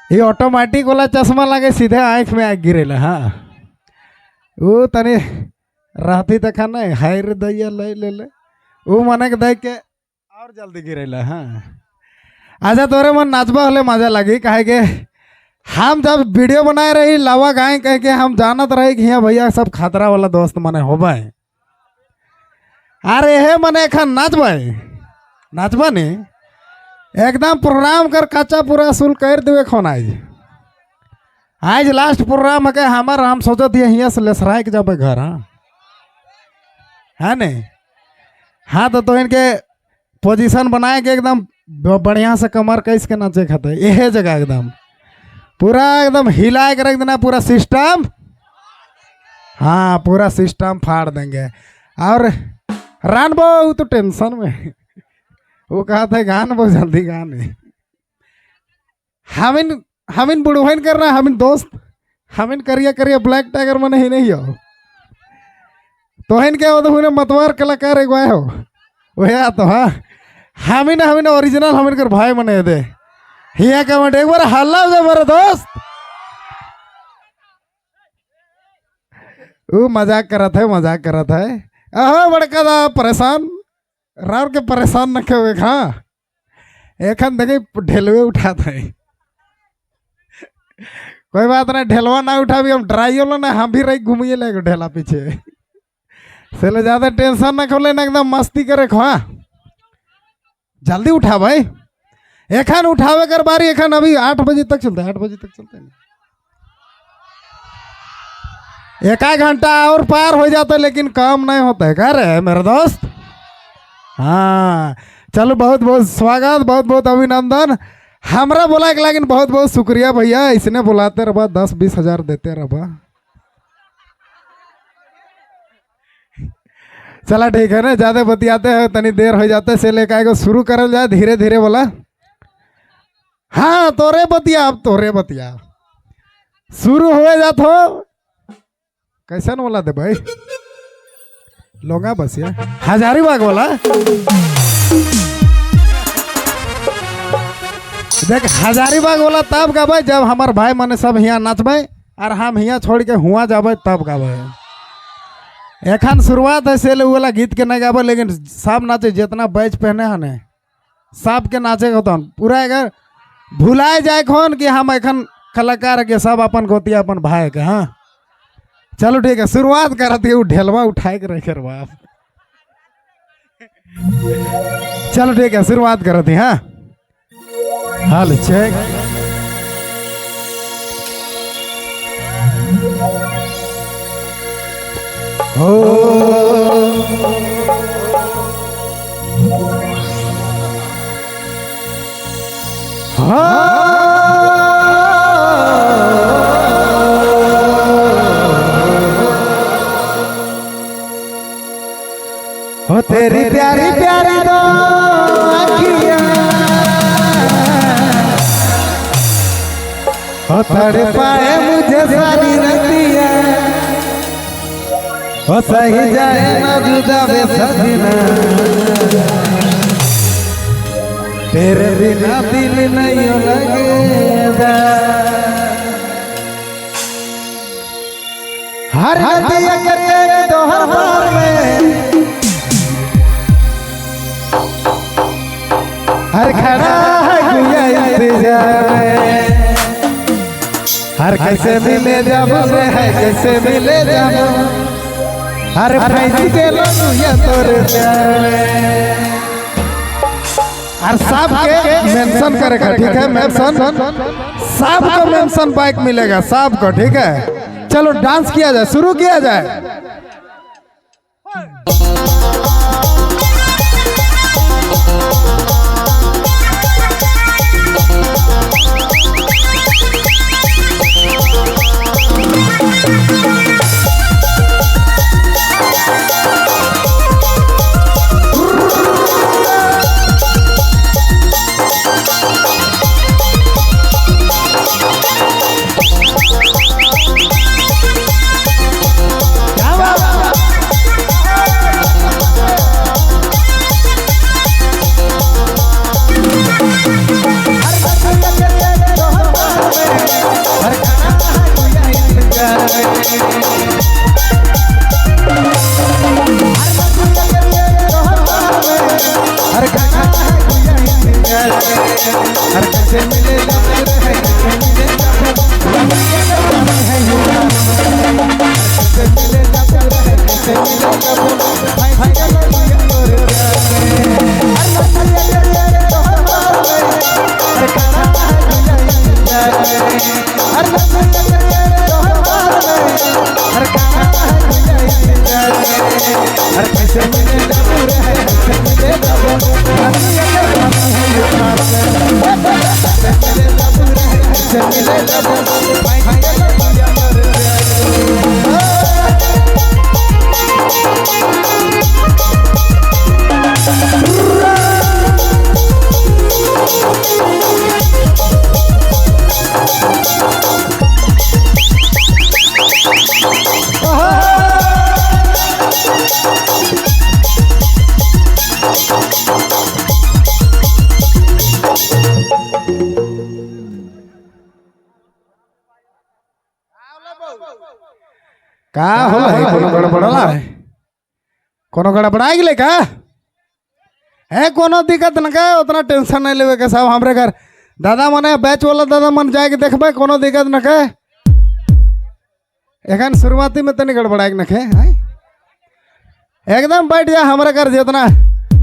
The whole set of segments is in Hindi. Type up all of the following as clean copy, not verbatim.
ये ऑटोमेटिक वाला चश्मा लगे सीधे आँख में आग गिरेला। हाँ वो तनी रहती तो खाना हाय रे दैया ले ले ले वो मने के देख के और जल्दी गिरेला। हाँ अच्छा तोरे मन नाचबा हले मजा लगी काहे के हम जब वीडियो बनाए रही लावा गाय कह के हम जानत रहे कि यहाँ भैया सब खतरा वाला दोस्त मने होबा है। अरे हे मने एखन नाचबा नहीं एकदम प्रोग्राम कर कच्चा पूरा सुल कर देवे खोन आज लास्ट प्रोग्राम है हमार हम सोचत हिए हियाँ से लेसराय के जब घर। हाँ है नहीं। हाँ तो इनके पोजीशन बनाए के एकदम बढ़िया से कमर कैस के नाचे खाते यह जगह एकदम पूरा एकदम हिला के रख देना पूरा सिस्टम। हाँ पूरा सिस्टम फाड़ देंगे। और रान बो तो टेंशन में वो कहा था गान बहुत जल्दी गाने हमिन बुढ़वन कर रहा हमिन दोस्त हमिन करिया ब्लैक टाइगर में नहीं हो तो क्या हो तो मतवार कलाकार एक हो वह तो। हाँ हमिन ओरिजिनल हमिन कर भाई मने दे हिया का मत एक बार हल्ला हो जाए मेरे दोस्त। वो मजाक करा था अहो बड़का दा परेशान रार के परेशान न हुए। हाँ एखन देखे ढेलवे उठाता है कोई बात नहीं ढेलवा ना उठा भी हम ड्राइयो लो ना हम भी रही घूमिए ले ढेला पीछे से ले ज्यादा टेंशन न खोले ना एकदम मस्ती करे। हाँ जल्दी उठा भाई एखन उठावे कर बारी एखन अभी 8 बजे तक चलते 8 बजे तक चलते एक घंटा और पार हो जाता है लेकिन काम नहीं होता है क्या रे मेरे दोस्त। हाँ चलो बहुत बहुत स्वागत बहुत बहुत अभिनंदन हमरा बोला के लेकिन बहुत बहुत शुक्रिया भैया इसने बुलाते रहा 10-20 हजार देते रहा। चला ठीक है ना ज्यादा बतियाते हैं तनी देर हो जाते से लेकर शुरू करल जाए धीरे धीरे बोला। हाँ तोरे बतिया शुरू हो जात हो कैसा न बोला दे भाई लोगा बस यार हजारीबाग वाला देख हजारीबाग वाला तब गाबे जब हमार भाई मने सब यहाँ नाचबे और हम यहाँ छोड़ के हुआ जाबे तब गाबे। एखन शुरुआत है से वाला गीत के नहीं गाबे लेकिन सब नाचे जितना बैच पहने हैं सब के नाचे होता पूरा अगर भुलाए जाए कौन कि हम एखन कलाकार के सब अपन गोतिया अपन भाई के। हाँ चलो ठीक है शुरुआत करती है ढेलवा उठाए के रखे बाप। चलो ठीक है शुरुआत करती। हाँ हाल चेक हो तेरी प्यारी प्यारी दो आँखियाँ हो तड़ पाए मुझे सारी रतियाँ हो सही जाए ना जुदा बेसदीना तेरे बिना दिल नहीं लगेगा। हर हदिया करके दोहर बार में हर खड़ा है इंतजार हर कैसे मिले जब है कैसे मिले जब हर फैसी के लोग ये तोरे प्यार और सब के मेंशन करेगा ठीक है मेंशन सब को मेंशन बाइक मिलेगा सब को ठीक है। चलो डांस किया जाए शुरू किया जाए। हर कैसे मिले जब है कैसे मिले जब है कैसे मिले जब है कैसे मिले जब भाई भाई हर कैसे मिले जब है कैसे मिले जब कैसे मिले जब भाई भाई का होला है कोनो गड़बड़ला है कोनो गड़बड़ा गेले का है कोनो दिक्कत न का उतना टेंशन नहीं लेवे के साहब हमरे घर दादा मने बैच वाला दादा मन जाए के देखबे कोनो दिक्कत न के एखन शुरुआती में तनी गड़बड़ा के नखे एकदम बैठ जा हमरे घर जितना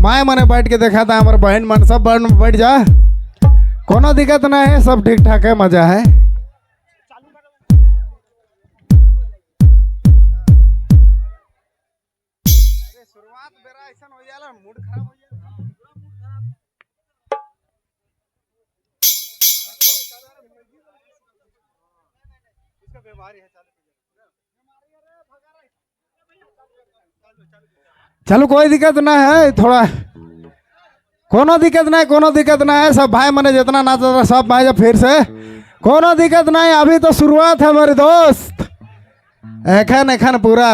माय मने बैठ के देखा था हमारे बहन मन सब बैठ जा कोनो दिक्कत ना है सब ठीक ठाक है मजा है मूड खराब हो चलो कोई दिक्कत ना है थोड़ा कोनो दिक्कत ना है कोनो दिक्कत ना है सब भाई मने जितना नाच रहा सब भाई फिर से कोनो दिक्कत ना है अभी तो शुरुआत है मेरे दोस्त एखन एखन पूरा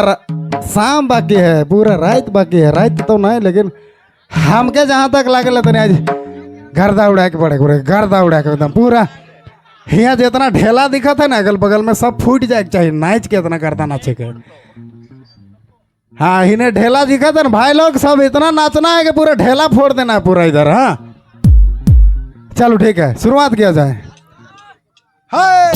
शाम बाकी है पूरा रात बाकी है रात तो नहीं लेकिन हमके जहाँ तक लगे तनी आज गर्दा उड़ा के पड़े पूरे गर्दा उड़ा के एकदम पूरा यहाँ जितना ढेला दिखा था ना अगल बगल में सब फूट जाए चाहिए नाच के इतना गर्दा नाचे के हाँ इन्हें ढेला दिखा था ना भाई लोग सब इतना नाचना है कि पूरा ढेला फोड़ देना है पूरा इधर हाँ चलो ठीक है शुरुआत किया जाए हाय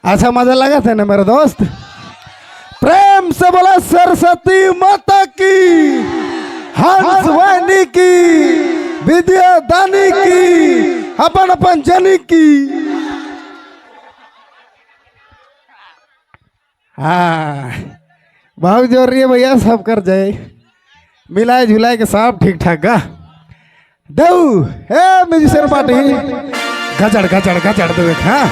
अच्छा मजा लगा था ना मेरे दोस्त प्रेम से बोला सरस्वती माता की हंस वाणी की विद्या दानी की अपन अपन जनी की हाँ बहुत जोर है भैया सब कर जाए मिलाए झुलाए के सब ठीक ठाक गा दऊ हे म्यूजिशियन पार्टी गजड़ गजड़ गजड़ दे हाँ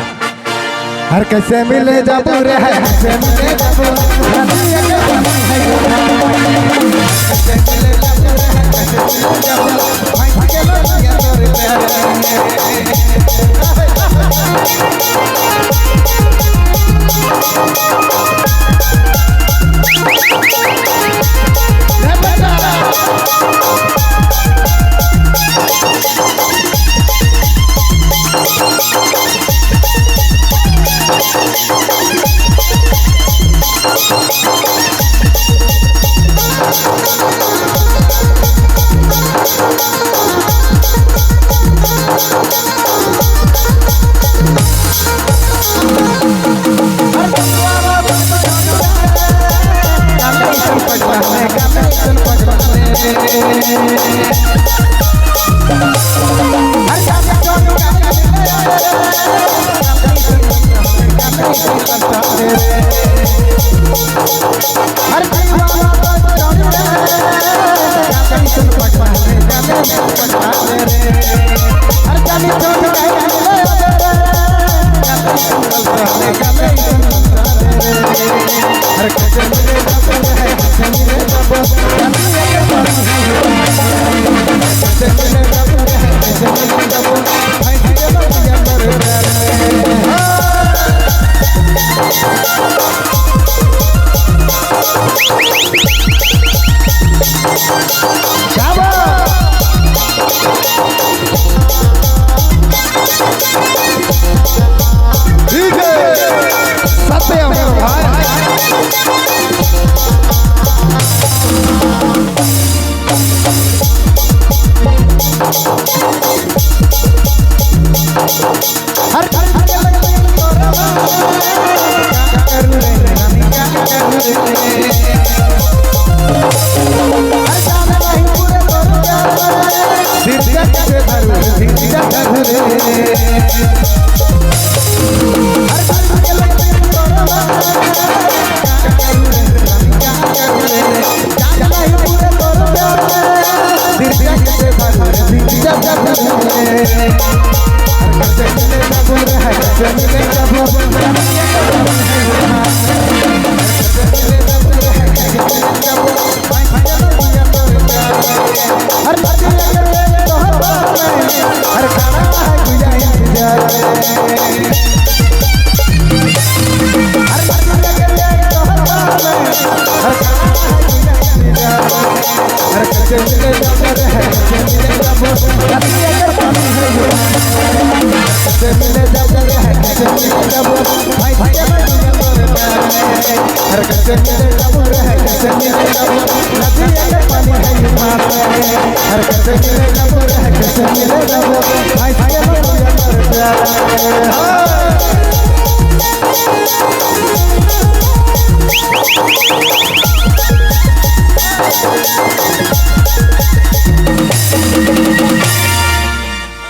हर कैसे मिले जब रे है कैसे मिले जब कैसे मिले जब रे है कैसे मिले जब भाई के लोग तोरे प्यारे हर